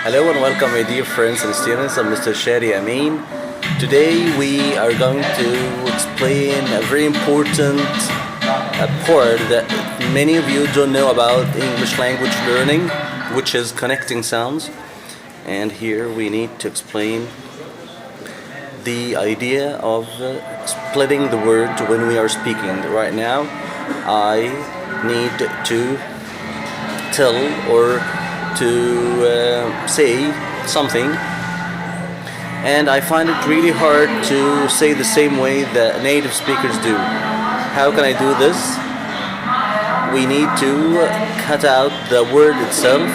Hello and welcome my dear friends and students. I'm Mr. Shari Amin. Today we are going to explain a very important part that many of you don't know about English language learning, which is connecting sounds. And here we need to explain the idea of splitting the word when we are speaking. Right now I need to tell or to say something, and I find it really hard to say the same way that native speakers do. How can I do this? We need to cut out the word itself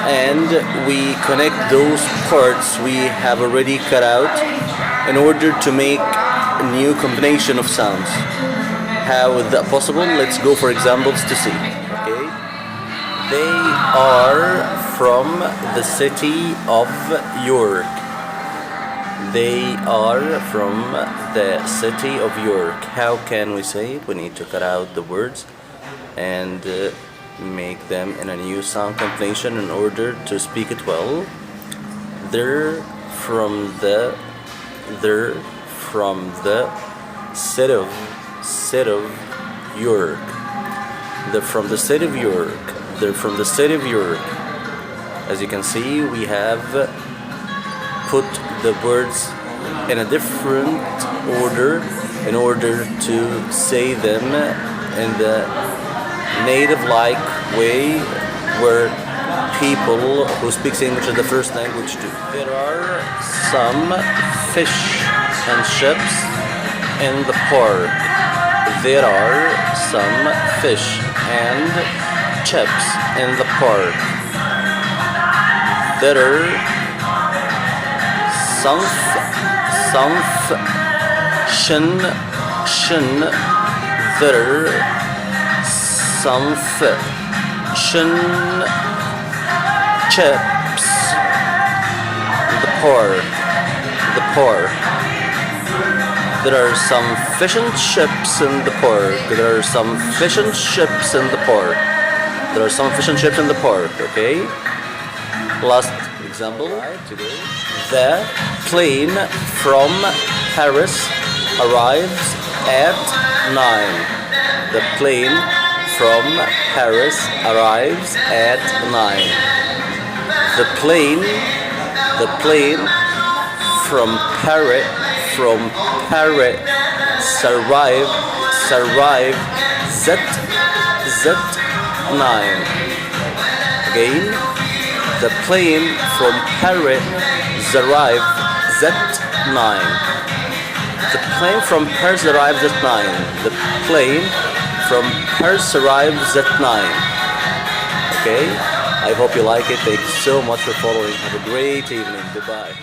and we connect those parts we have already cut out in order to make a new combination of sounds. How is that possible? Let's go for examples to see. Okay. They are from the city of York. They are from the city of York. How can we say it? We need to cut out the words and make them in a new sound combination in order to speak it well. They're from the city of York. They're from the city of York. They're from the city of York. As you can see, we have put the words in a different order in order to say them in the native-like way where people who speak English as the first language do. There are some fish and chips in the park. There are some fish and chips in the park. There are some there are some chips in the park. There are some fish and chips in the park. There are some fish and chips in the park. There are some fish and chips in the park, okay? Last example. The plane from Paris arrives at 9. The plane from Paris arrives at 9. The plane from Paris arrives at 9. Again, the plane from Paris arrives at 9. The plane from Paris arrives at 9. The plane from Paris arrives at 9. Okay, I hope you like it. Thank you so much for following. Have a great evening. Goodbye.